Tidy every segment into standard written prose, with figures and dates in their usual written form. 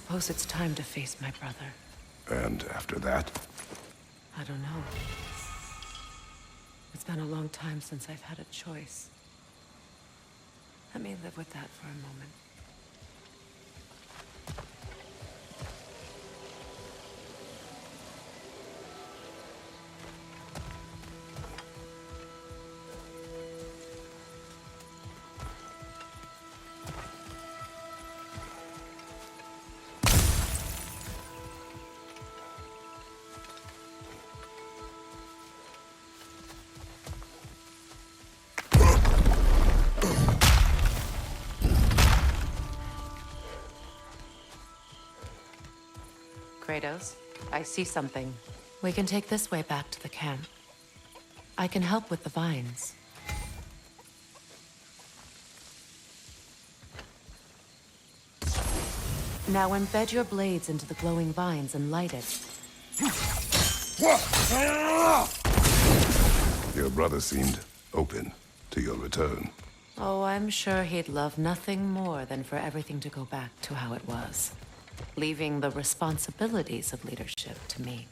suppose it's time to face my brother. And after that? I don't know. It's been a long time since I've had a choice. Let me live with that for a moment. Kratos, I see something. We can take this way back to the camp. I can help with the vines. Now embed your blades into the glowing vines and light it. Your brother seemed open to your return. Oh, I'm sure he'd love nothing more than for everything to go back to how it was, leaving the responsibilities of leadership to me.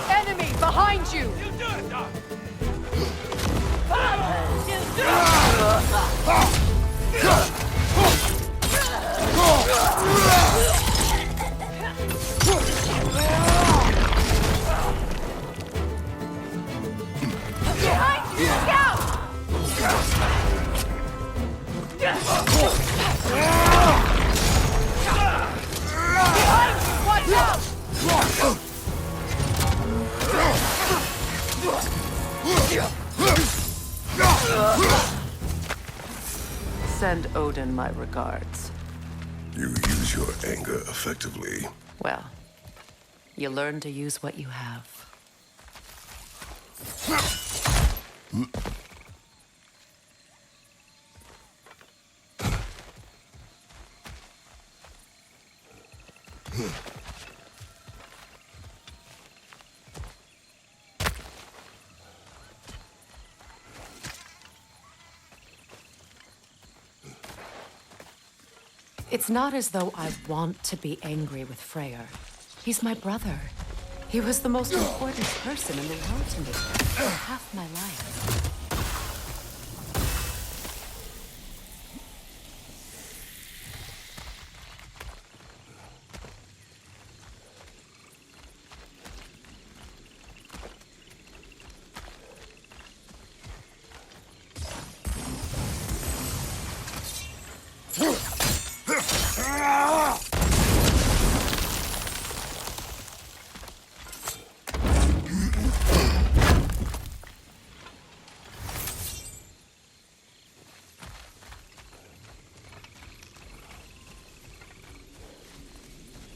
Enemy behind you! Behind you, scout! Behind you, watch out! Send Odin my regards. You use your anger effectively. Well, you learn to use what you have. It's not as though I want to be angry with Freyr. He's my brother. He was the most important person in the world to me for half my life.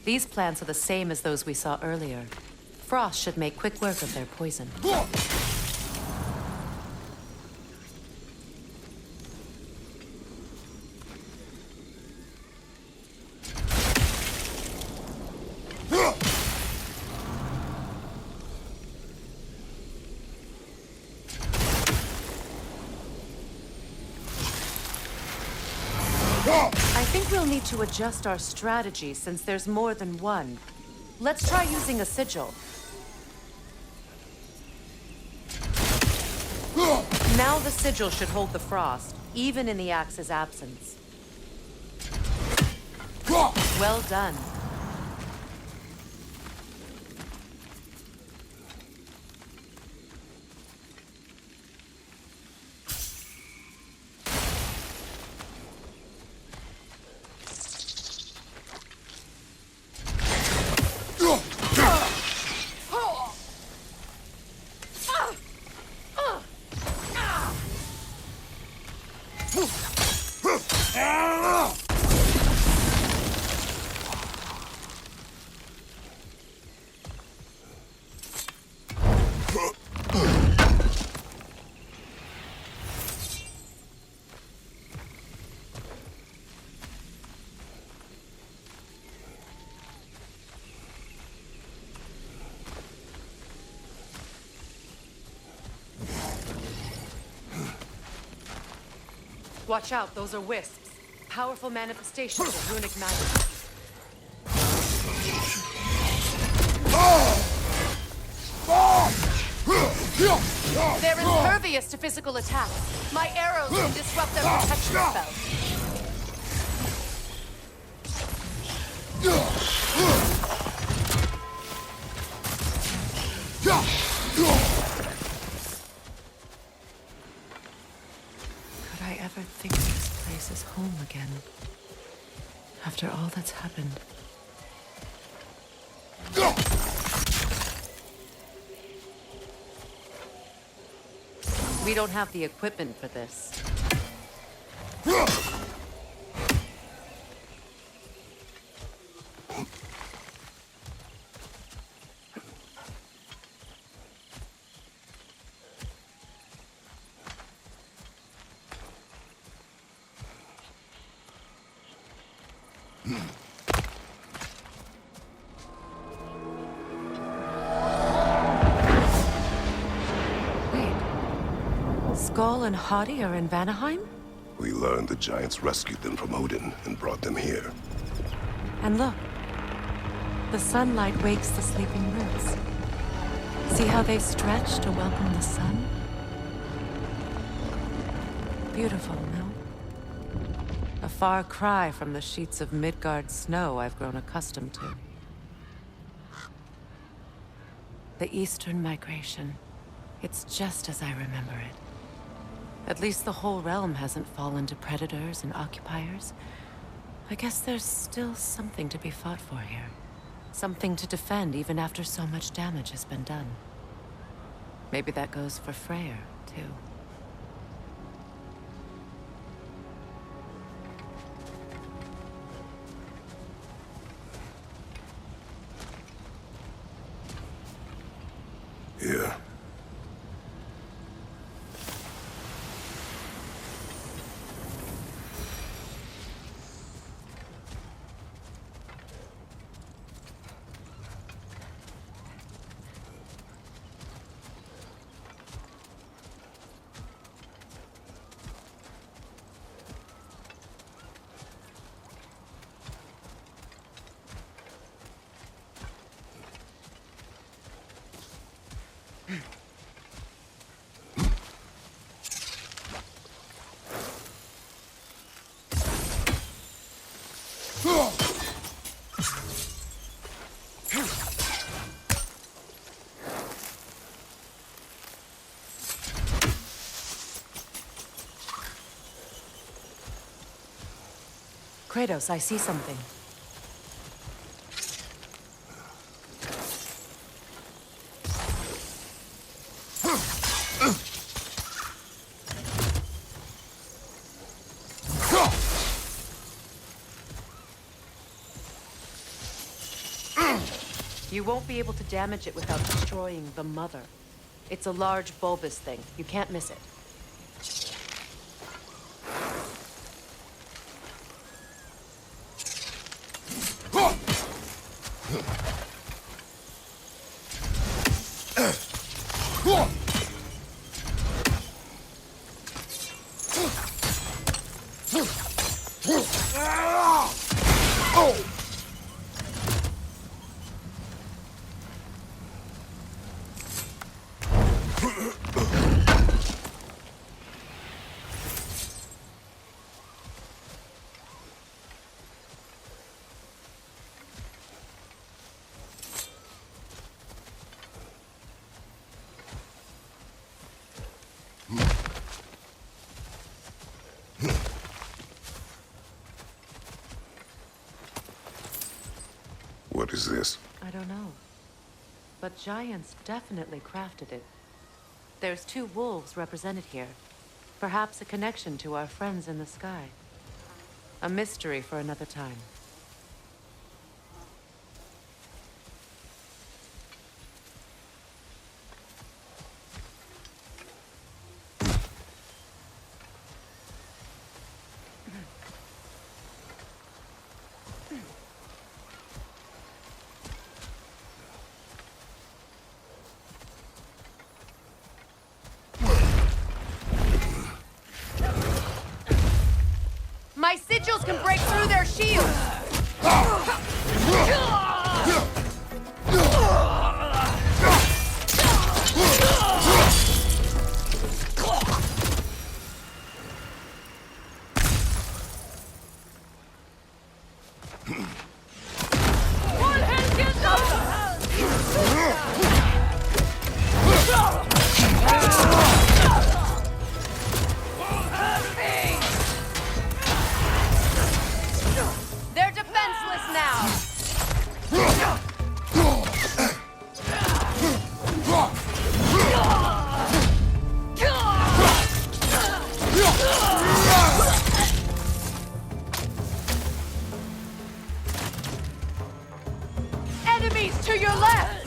These plants are the same as those we saw earlier. Frost should make quick work of their poison. I think we'll need to adjust our strategy since there's more than one. Let's try using a sigil. Now the sigil should hold the frost, even in the axe's absence. Well done. Watch out, those are wisps. Powerful manifestations of runic magic. They're impervious to physical attacks. My arrows can disrupt their protection spell. Could I ever think this place is home again? After all that's happened. We don't have the equipment for this. Skull and Hadi are in Vanaheim? We learned the giants rescued them from Odin and brought them here. And look, the sunlight wakes the sleeping roots. See how they stretch to welcome the sun? Beautiful, no? A far cry from the sheets of Midgard snow I've grown accustomed to. The Eastern migration. It's just as I remember it. At least the whole realm hasn't fallen to predators and occupiers. I guess there's still something to be fought for here. Something to defend even after so much damage has been done. Maybe that goes for Freyr, too. Here. Kratos, I see something. You won't be able to damage it without destroying the mother. It's a large bulbous thing. You can't miss it. What is this? I don't know. But giants definitely crafted it. There's 2 wolves represented here. Perhaps a connection to our friends in the sky. A mystery for another time. My sigils can break through their shields! They're defenseless now! Enemies to your left!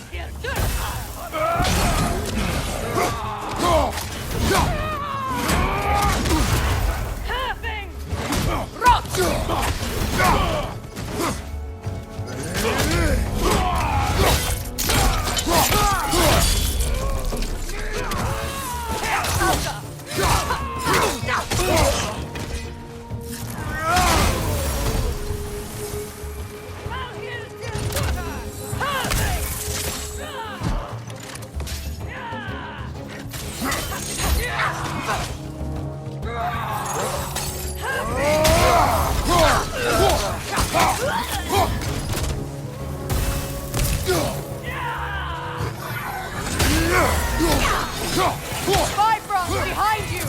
Bifrost behind you!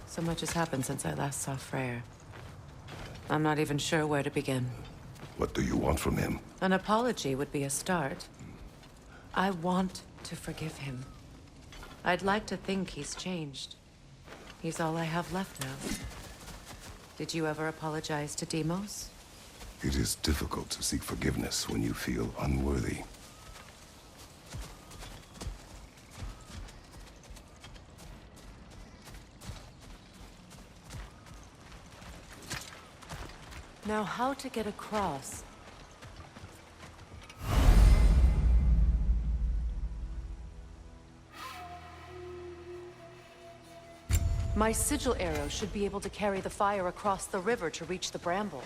So much has happened since I last saw Freyr. I'm not even sure where to begin. What do you want from him? An apology would be a start. I want to forgive him. I'd like to think he's changed. He's all I have left now. Did you ever apologize to Deimos? It is difficult to seek forgiveness when you feel unworthy. Now, how to get across? My sigil arrow should be able to carry the fire across the river to reach the bramble.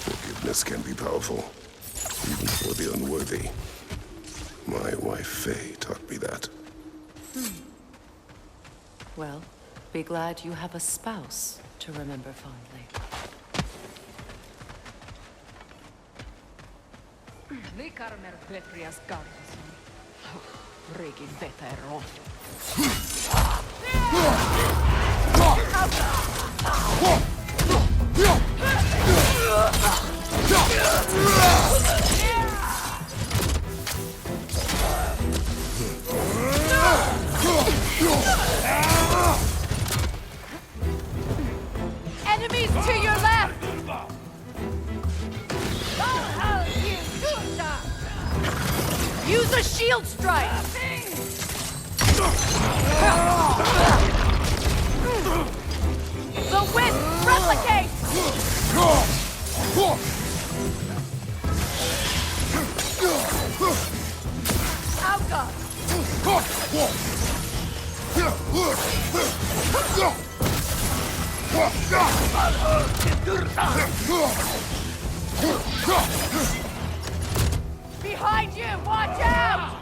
Forgiveness can be powerful, even for the unworthy. My wife Faye taught me that. Well, be glad you have a spouse to remember fondly. Vikarmer Petrias Gardason. Rikin vetero. Enemies to your left! Use a shield strike! The wind replicate! Alka! Behind you! Watch out!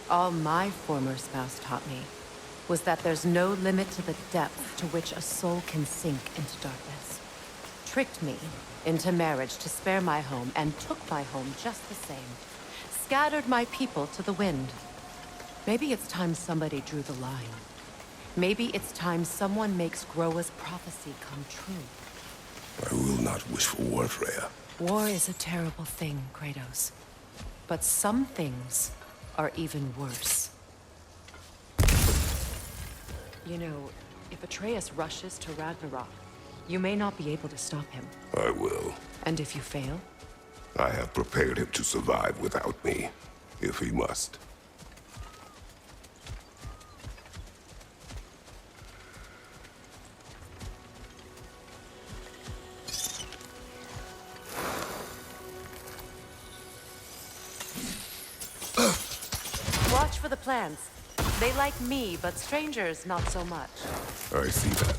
All my former spouse taught me was that there's no limit to the depth to which a soul can sink into darkness. Tricked me into marriage to spare my home and took my home just the same. Scattered my people to the wind. Maybe it's time somebody drew the line. Maybe it's time someone makes Groa's prophecy come true. I will not wish for war, Freya. War is a terrible thing, Kratos. But some things are even worse. You know, if Atreus rushes to Ragnarok, you may not be able to stop him. I will. And if you fail? I have prepared him to survive without me, if he must. Watch for the plants. They like me, but strangers not so much. I see that.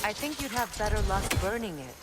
I think you'd have better luck burning it.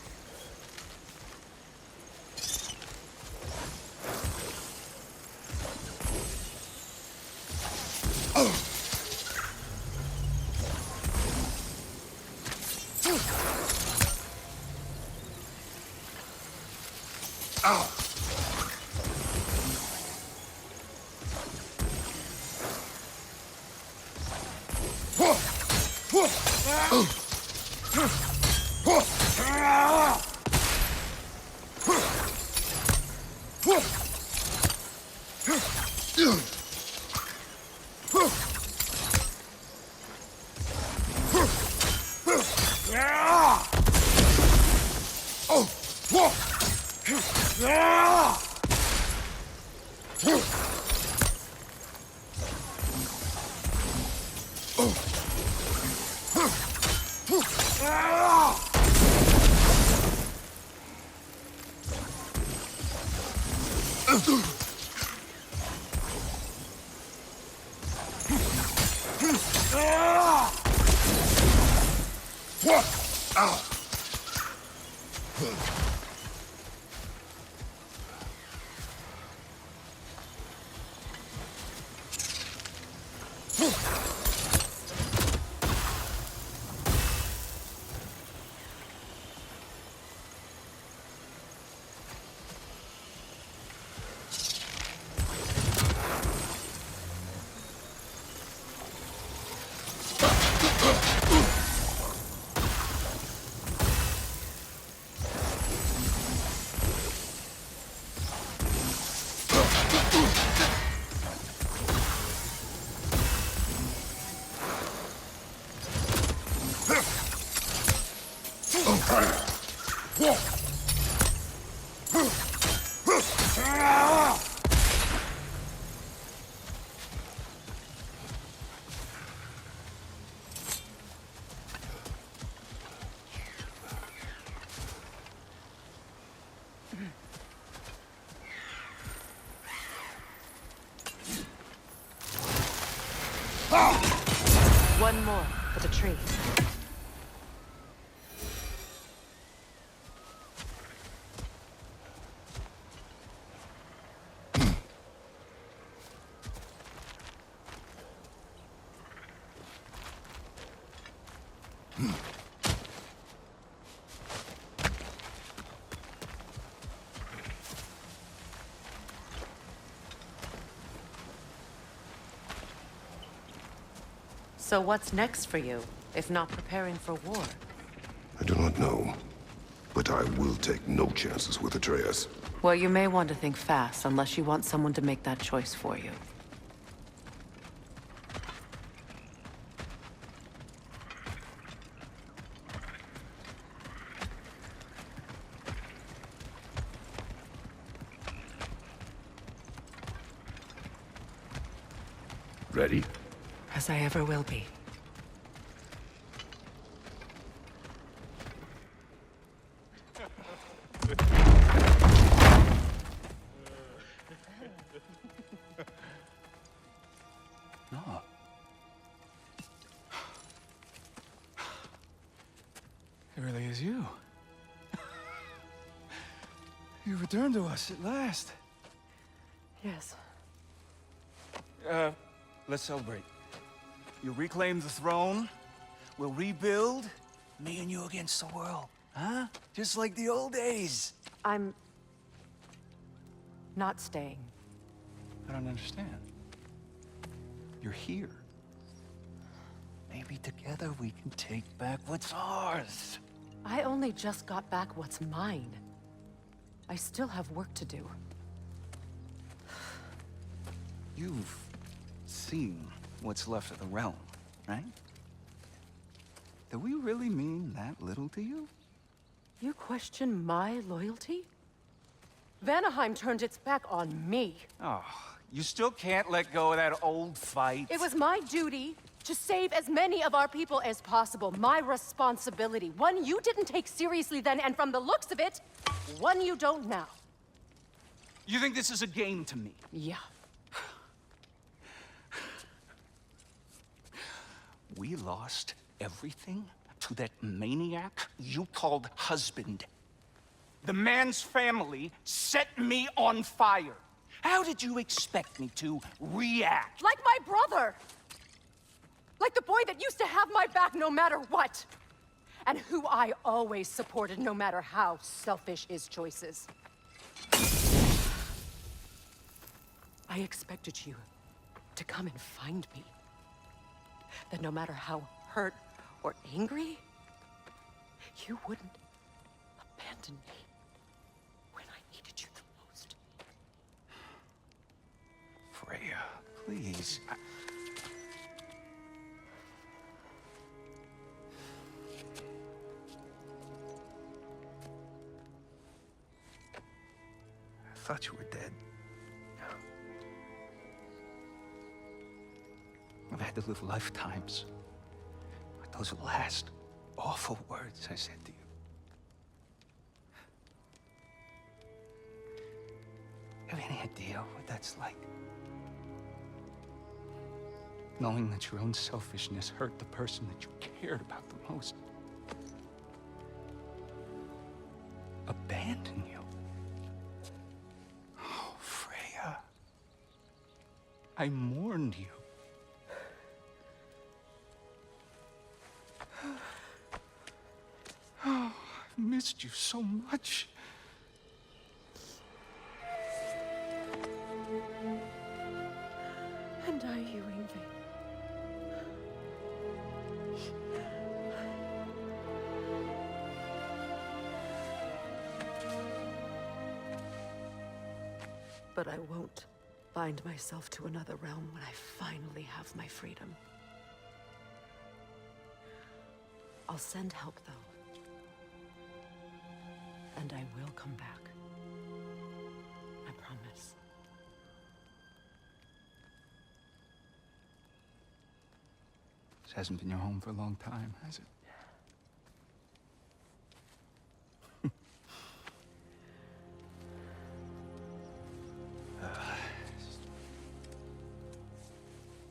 One more for the tree. So what's next for you, if not preparing for war? I do not know, but I will take no chances with Atreus. Well, you may want to think fast, unless you want someone to make that choice for you. Ready? As I ever will be. No. It really is you. You returned to us at last. Yes. Let's celebrate. You reclaim the throne, we'll rebuild, me and you against the world. Huh? Just like the old days. I'm... not staying. I don't understand. You're here. Maybe together we can take back what's ours. I only just got back what's mine. I still have work to do. You've seen what's left of the realm, right? Do we really mean that little to you? You question my loyalty? Vanaheim turned its back on me. Oh, you still can't let go of that old fight? It was my duty to save as many of our people as possible. My responsibility. One you didn't take seriously then, and from the looks of it, one you don't now. You think this is a game to me? Yeah. We lost everything to that maniac you called husband. The man's family set me on fire. How did you expect me to react? Like my brother! Like the boy that used to have my back no matter what! And who I always supported no matter how selfish his choices. I expected you to come and find me. That no matter how hurt or angry, you wouldn't abandon me when I needed you the most. Freya, please. I thought you were dead. I've had to live lifetimes with those last awful words I said to you. Have any idea what that's like? Knowing that your own selfishness hurt the person that you cared about the most. Abandon you. Oh, Freya. I mourned you. Oh, I've missed you so much. And are you, Ingvi? But I won't bind myself to another realm when I finally have my freedom. I'll send help, though. And I will come back. I promise. This hasn't been your home for a long time, has it?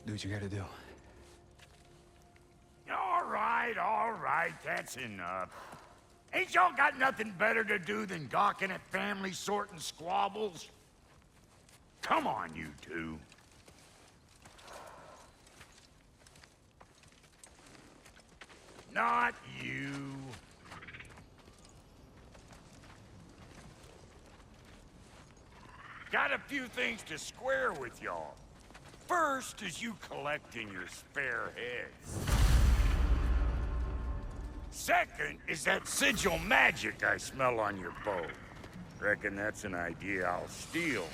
Do what you gotta do. All right, that's enough. Ain't y'all got nothing better to do than gawking at family sorting squabbles? Come on, you two. Not you. Got a few things to square with y'all. First is you collecting your spare heads. Second is that sigil magic I smell on your bow. Reckon that's an idea I'll steal.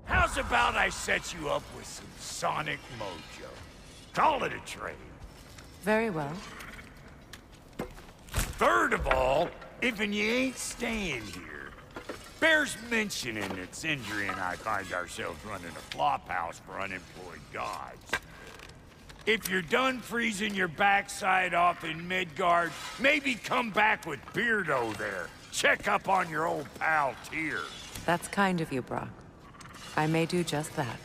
How's about I set you up with some sonic mojo? Call it a trade. Very well. Third of all, if you ain't staying here, bears mentioning that Sindri and I find ourselves running a flophouse for unemployed gods. If you're done freezing your backside off in Midgard, maybe come back with Beardo there. Check up on your old pal Tyr. That's kind of you, Brock. I may do just that.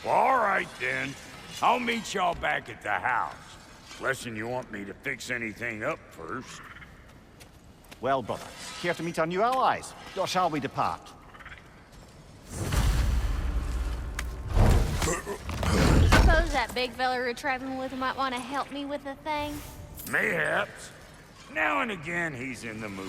Well, all right then. I'll meet y'all back at the house. Unless you want me to fix anything up first. Well, brother, here to meet our new allies. Or shall we depart? Suppose that big fella we're traveling with might want to help me with a thing? Mayhaps. Now and again, he's in the mood